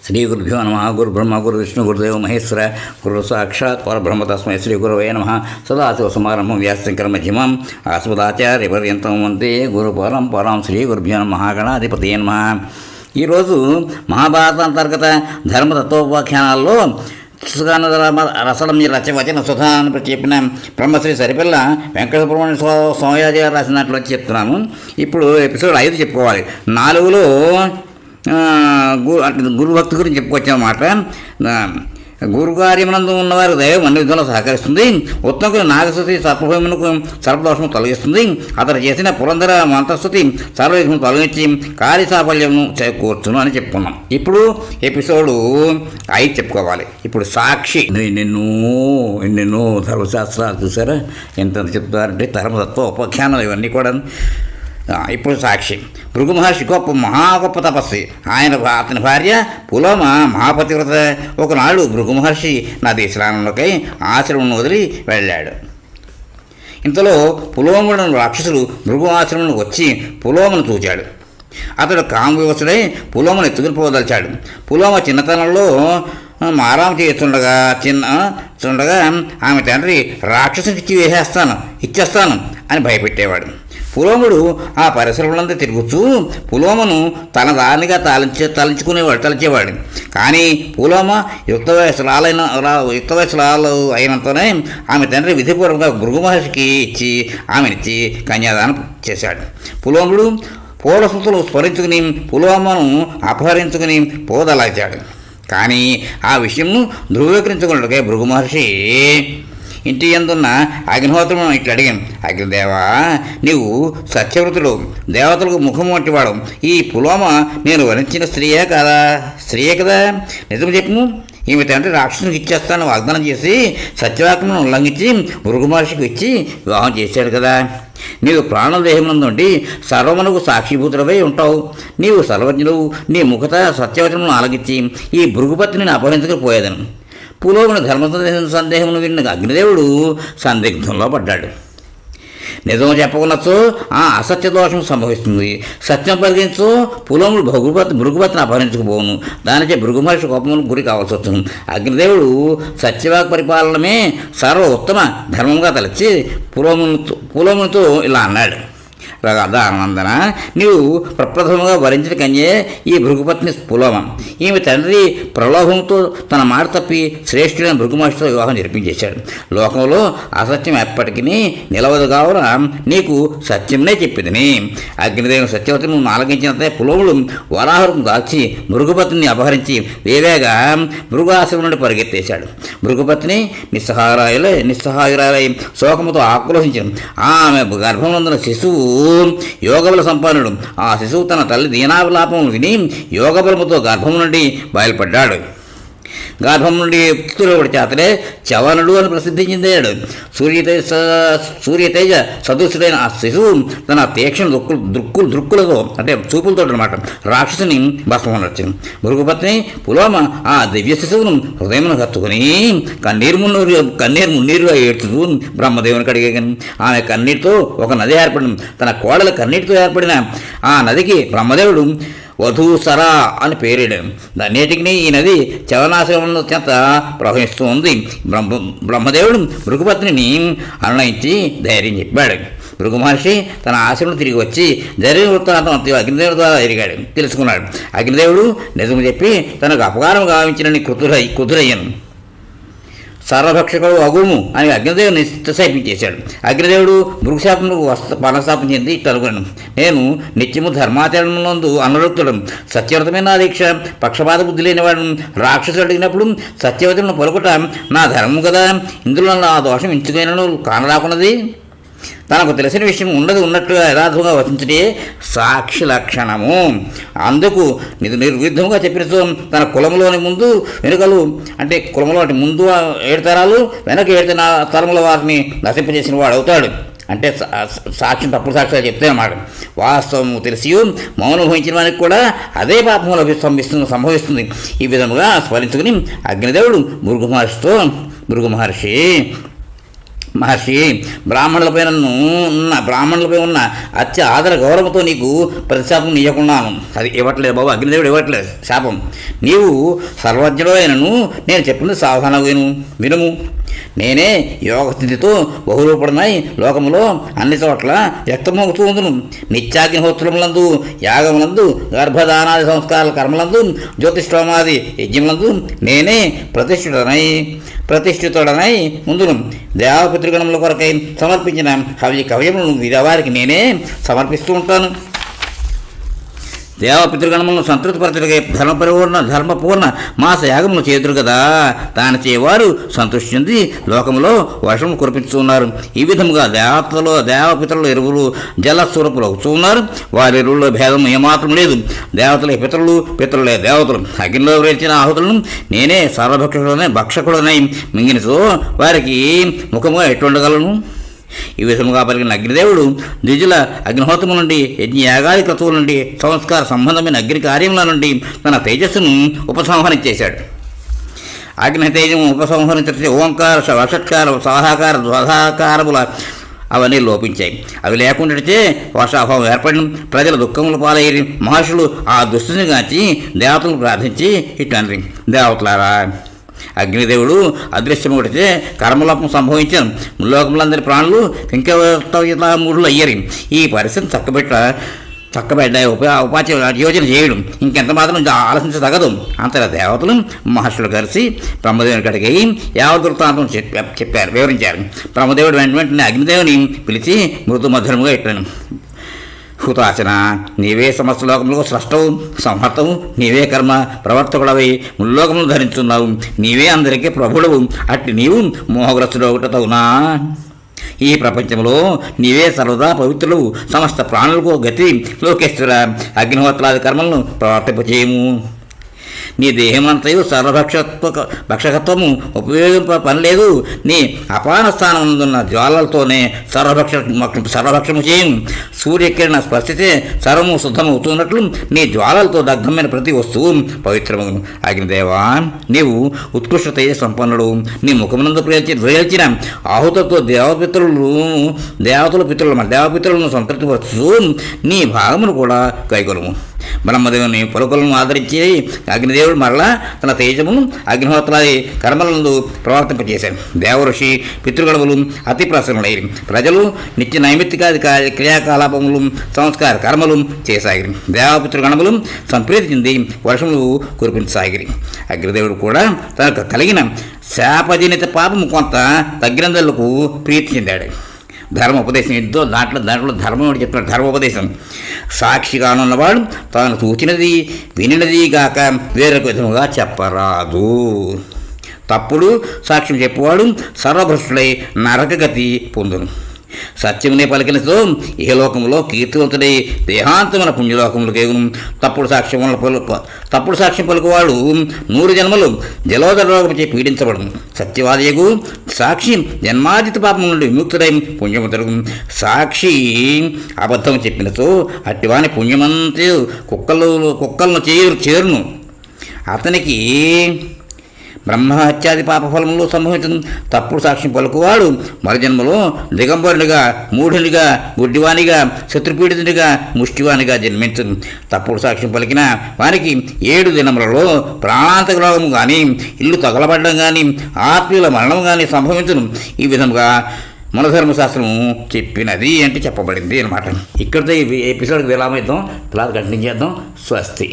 శ్రీ గురుభ్యో నమ. గురు బ్రహ్మ గురు విష్ణు గురుదేవ మహేశ్వర గురు సాక్షాత్ పరబ్రహ్మ తస్మై శ్రీ గురవే నమ. సదాశివ సమారంభం వ్యాసశంకర మధ్యమం ఆస్పదాచార్య పర్యంతం వందే గురు పరంపరాం. శ్రీ గురుభ్యో నమ. గణాధిపతయే నమ. ఈరోజు మహాభారత అంతర్గత ధర్మతత్వోపాఖ్యానాల్లో రసడం రచవచన సుధా అని చెప్పిన బ్రహ్మశ్రీ సరిపిల్ల వెంకటసుబ్రహ్మణ్య స్వామియాజీ గారు రాసినట్లు చెప్తున్నాము. ఇప్పుడు ఎపిసోడ్ 5 చెప్పుకోవాలి. 4లో గురుభక్తి గురించి చెప్పుకొచ్చామన్నమాట. గురుకార్యమునందు ఉన్నవారికి దైవం అన్ని విధంగా సహకరిస్తుంది. ఉత్తముకు నాగస్థుతి సర్పభూములకు సర్పదోషము తొలగిస్తుంది. అతను చేసిన పురంధర మంత్రస్థుతి సర్వవిఘ్నం తొలగించి కార్యసాఫల్యం చేకూర్చును అని చెప్పుకున్నాం. ఇప్పుడు ఎపిసోడు 5 చెప్పుకోవాలి. ఇప్పుడు సాక్షి. ఎన్నెన్నో ధర్మశాస్త్రాలు చూసారా, ఎంత చెప్తారంటే ధర్మతత్వ ఉపాఖ్యానాలు ఇవన్నీ కూడా. ఇప్పుడు సాక్షి. భృగు మహర్షి గొప్ప తపస్వి. అతని భార్య పులోమ మహాపతివ్రత. ఒకనాడు భృగు మహర్షి నదీ స్నానంలోకై ఆశ్రమం వదిలి వెళ్ళాడు. ఇంతలో పులోముడు రాక్షసులు భృగు ఆశ్రమం వచ్చి పులోమను చూచాడు. అతడు కామవివసుడై పులోమను ఎత్తుకుని పోదలిచాడు. పులోమ చిన్నతనంలో మారాం చేస్తుండగా ఆమె తండ్రి రాక్షసునికి ఇచ్చేస్తాను అని భయపెట్టేవాడు. పులోముడు ఆ పరిసరములంతా తిరుగుతూ పులోమను తన దానిగా తలచేవాడు. కానీ పులోమ యుక్త వయసురాలు అయినంతనే ఆమె తండ్రి విధిపూర్వకంగా భృగు మహర్షికి ఆమెనిచ్చి కన్యాదానం చేశాడు. పులోముడు పూలసుతులు స్మరించుకుని పులోమను అపహరించుకుని పోదలాచాడు. కానీ ఆ విషయంను ధృవీకరించుకున్నట్టుగా భృగు మహర్షి ఇంటి యందున్న అగ్నిహోత్రము ఇట్లా అడిగాను. అగ్నిదేవా, నీవు సత్యవృతుడు, దేవతలకు ముఖం వంటివాడు. ఈ పులోమ నేను వరించిన స్త్రీయే కదా? నిజం చెప్పు. ఈమె తండ్రి రాక్షసునికి ఇచ్చేస్తాను వాగ్దానం చేసి సత్యవాక్యమును ఉల్లంఘించి భృగు మహర్షికి ఇచ్చి వివాహం చేశాడు కదా. నీవు ప్రాణదేహమునందుండి సర్వమునకు సాక్షిభూతుడవై ఉంటావు. నీవు సర్వజ్ఞుడు. నీ ముఖత సత్యవచనమును ఆలగించి ఈ భృగుపత్నిని అపహరించకపోయేదను. పులోముని ధర్మ సందేహమును విన్న అగ్నిదేవుడు సందిగ్ధంలో పడ్డాడు. నిజం చెప్పకున్నచో ఆ అసత్య దోషం సంభవిస్తుంది. సత్యం పరిగణించో పులోముడు భృగుపతిని అపహరించకపోను. దానిచే భృగు మహర్షి కోపములకు గురి కావాల్సి వస్తుంది. అగ్నిదేవుడు సత్యవాక్ పరిపాలనమే సర్వ ఉత్తమ ధర్మంగా తలచి పులోమునితో ఇలా అన్నాడు. ఆనందన, నీవు ప్రప్రథమంగా వరించిన కన్యే ఈ భృగుపత్ని పులోమ. ఈమె తండ్రి ప్రలోభంతో తన మాట తప్పి శ్రేష్ఠుడైన భృగు మహర్షితో వివాహం జరిపించేశాడు. లోకంలో అసత్యం ఎప్పటికీ నిలవదు కావున నీకు సత్యంనే చెప్పింది. అగ్నిదేవుని సత్యవతిని ఆలకించినంత పులోముడు వరాహురం దాల్చి భృగుపత్ని అపహరించి వేవేగా భృగాశ్రమం నుండి పరిగెత్తేశాడు. భృగుపత్ని నిస్సహాయురాలై శోకముతో ఆక్రోశించాడు. ఆమె గర్భమునందున శిశువు యోగబల సంపన్నుడు. ఆ శిశువు తన తల్లి దీనావిలాపం విని యోగబలముతో గర్భం నుండి బయలుపడ్డాడు. గర్భం నుండి పుత్రుడు చేతనే చవనుడు అని ప్రసిద్ధి చెందాడు. సూర్యతేజ సదృశుడైన ఆ శిశువు తన తీక్షణ దృక్కులతో అంటే చూపులతో అన్నమాట రాక్షసుని భస్మనొచ్చింది. భృగుపత్ని పులోమ ఆ దివ్య శిశువును హృదయమును హత్తుకుని కన్నీరు మున్నీరుగా ఏడ్చుతూ బ్రహ్మదేవునికి అడిగాను. ఆమె కన్నీటితో ఒక నది ఏర్పడింది. తన కోడల కన్నీటితో ఏర్పడిన ఆ నదికి బ్రహ్మదేవుడు వధూసరా అని పేరేడాడు. దాన్నిటికి ఈ నది చవనాశనం చేత ప్రవహిస్తూ ఉంది. బ్రహ్మదేవుడు భృగుపత్నిని అనునయించి ధైర్యం చెప్పాడు. భృగు మహర్షి తన ఆశ్రమం తిరిగి వచ్చి జరిగిన వృత్తాంతం అగ్నిదేవుడి ద్వారా తెలుసుకున్నాడు. అగ్నిదేవుడు నిజం చెప్పి తనకు అపకారం గావించిన కుదురయ్యను. సర్వభక్షకుడు అగుము అని అగ్నిదేవుని శపించేశాడు. అగ్నిదేవుడు భృగుశాపములకు పనశాపం చెంది ఇట్లనుకున్నాను. నేను నిత్యము ధర్మాచరణందు అనురక్తుడు, సత్యవ్రతమైన నా దీక్ష, పక్షపాత బుద్ధి లేనివాడు. రాక్షసులు అడిగినప్పుడు సత్యవతులను పలుకుట నా ధర్మం కదా. ఇందులో నా దోషం ఇంచుకైనను కానరాకున్నది. తనకు తెలిసిన విషయం ఉన్నట్టుగా యథార్థంగా వచించటే సాక్షి లక్షణము. అందుకు నిర్విరుద్ధంగా చెప్పినతో తన కులంలోని ముందు వెనుకలు అంటే కులంలో ముందు 7 తరాలు వెనక 7 తరముల వారిని నశింపజేసిన వాడు అవుతాడు. అంటే సాక్ష్యం తప్పుడు సాక్ష్యాలు చెప్తే అన్నమాట. వాస్తవం తెలిసి మౌనం వహించిన వారికి కూడా అదే పాపం సంభవిస్తుంది. ఈ విధముగా స్మరించుకుని అగ్నిదేవుడు భృగు మహర్షి మహర్షి, బ్రాహ్మణులపై ఉన్న అత్య ఆదర గౌరవంతో నీకు ప్రతిశాపం ఇవ్వకున్నాను. అది ఇవ్వట్లేదు బాబు, అగ్నిదేవుడు ఇవ్వట్లేదు శాపం. నీవు సర్వజ్ఞుడు అయినను నేను చెప్పింది సావధానంగా వినుము. నేనే యోగస్థితితో బహురూపుడనై లోకములో అన్ని చోట్ల వ్యక్తమవుతూ ఉందును. నిత్యాగ్నిహోత్రములందు, యాగములందు, గర్భధానాది సంస్కారాల కర్మలందు, జ్యోతిష్ఠోమాది యజ్ఞములందు నేనే ప్రతిష్ఠితుడనై ముందును. దేవపితృగణముల కొరకై సమర్పించిన కవ్యములను వీరవారికి నేనే సమర్పిస్తూ ఉంటాను. దేవపితృగణములను సంతృప్తిపరచుటకై ధర్మపూర్ణ మాస యాగములు చేతురు కదా, దాని చేయవారు సంతృష్టి చెంది లోకములో వర్షము కురిపిస్తున్నారు. ఈ విధముగా దేవపితరుల ఎరువులు జలస్వరూపులు అవుతూ ఉన్నారు. వారి ఎరువుల్లో భేదం ఏమాత్రం లేదు. దేవతలే పితరులు, పితరులే దేవతలు. అగ్నిలో వేర్చిన ఆహుతులను నేనే భక్షకుడనై మింగినతో వారికి ముఖముగా ఎట్టుండగలను. ఈ విధముగా పలికిన అగ్నిదేవుడు ద్విజుల అగ్నిహోత్రము నుండి, యజ్ఞయాగాది క్రతువుల నుండి, సంస్కార సంబంధమైన అగ్ని కార్యముల నుండి తన తేజస్సును ఉపసంహరించేశాడు. అగ్ని తేజము ఉపసంహరించే ఓంకార, వషట్కార, సాహాకార, ద్వధాకారముల అవన్నీ లోపించాయి. అవి లేకుండాటే వర్షాభావం ఏర్పడిన ప్రజల దుఃఖములు పాలయ్యి మహర్షులు ఆ దుస్థితిని గాంచి దేవతలను ప్రార్థించి ఇట్టండ్రి, దేవతలారా, అగ్నిదేవుడు అదృశ్యమూడితే కర్మలోపం సంభవించాను. ముల్లోకములందరి ప్రాణులు మూడులు అయ్యారు. ఈ పరిస్థితిని చక్కబెట్ట ఉపాధ్యాయ యోజన చేయడం ఇంకెంత మాత్రం ఆలోచించదగదు. అంతగా దేవతలు మహర్షులు కలిసి బ్రహ్మదేవుని కడిగి యావదృత్తాంతం చెప్పారు, వివరించారు. బ్రహ్మదేవుడు వెంటనే అగ్నిదేవుని పిలిచి మృదు మధురముగా ఇట్టాను. హుతాచన, నీవే సమస్త లోకములకు స్రష్టవు, సంహర్తవు, నీవే కర్మ ప్రవర్తకుడవై ముల్లోకములు ధరించున్నావు. నీవే అందరికీ ప్రభుడవు. అట్టి నీవు మోహగ్రస్తుడు ఒకటవునా? ఈ ప్రపంచంలో నీవే సర్వదా పవిత్రులు. సమస్త ప్రాణులకు గతి లోకేశ్వర. అగ్నిహోత్రాది కర్మలను ప్రవర్తింపచేయము. నీ దేహమంతయు భక్షకత్వము ఉపయోగింప పనిలేదు. నీ అపాన స్థానమున్న జ్వాలలతోనే సర్వభక్షము చేయము. సూర్యకిరణ స్పర్శితే సర్వము శుద్ధమవుతున్నట్లు నీ జ్వాలలతో దగ్ధమైన ప్రతి వస్తువు పవిత్రము. అగ్నిదేవా, నీవు ఉత్కృష్టత సంపన్నుడు. నీ ముఖమునందు ప్రేల్చిన ఆహుతతో దేవపితరులను సంతృప్తిపరచు నీ భాగమును కూడా కైకొలుము. బ్రహ్మదేవుని పలుకులను ఆదరించి అగ్నిదేవుడు మరలా తన తేజమును అగ్నిహోత్రాది కర్మలందు ప్రవర్తింపజేశాడు. దేవఋషి పితృగణములు అతి ప్రసన్నులై ప్రజలు నిత్య నైమిత్తికాది క్రియాకలాపములు, సంస్కార కర్మలు చేసాగిరి. దేవపితృగణములు సంప్రీతి చెంది వర్షములు కురిపించసాగిరి. అగ్నిదేవుడు కూడా తనకు కలిగిన శాపజనిత పాపము కొంత తగ్గినందులకు ప్రీతి చెందాడు. ధర్మ ఉపదేశం ఎంతో దాంట్లో ధర్మం అని చెప్తున్నాడు. ధర్మోపదేశం సాక్షిగానున్నవాడు తాను చూచినది వినినది గాక వేరొక విధముగా చెప్పరాదు. తప్పుడు సాక్ష్యం చెప్పేవాడు సర్వభ్రష్టుడై నరకగతి పొందును. సత్యమునే పలికినతో ఇహలోకములో కీర్తివంతుడై దేహాంతమైన పుణ్యలోకములకు ఎగును. తప్పుడు సాక్ష్యం పలుకువాడు 100 జన్మలు జలోదర రోగముచే పీడించబడును. సత్యవాదియగు సాక్షి జన్మాజిత పాపం నుండి విముక్తుడై పుణ్యము తరుగు. సాక్షి అబద్ధం చెప్పినతో అట్టివాని పుణ్యమంతే కుక్కలను చేరును. అతనికి బ్రహ్మహత్యాది పాపఫలములు సంభవించను. తప్పుడు సాక్ష్యం పలుకువాడు మరుజన్మలో దిగంబరునిగా, మూఢునిగా, గుడ్డివానిగా, శత్రుపీడితునిగా, ముష్టివానిగా జన్మించను. తప్పుడు సాక్ష్యం పలికిన వానికి 7 దినములలో ప్రాణాంతక రోగము కానీ, ఇల్లు తగలబడడం కానీ, ఆత్మీయుల మరణం కానీ సంభవించను. ఈ విధముగా మన ధర్మశాస్త్రము చెప్పినది అంటే చెప్పబడింది అన్నమాట. ఇక్కడితో ఈ ఎపిసోడ్కి విరామం ఇద్దాం. క్లాస్ కంటిన్యూ చేద్దాం. స్వస్తి.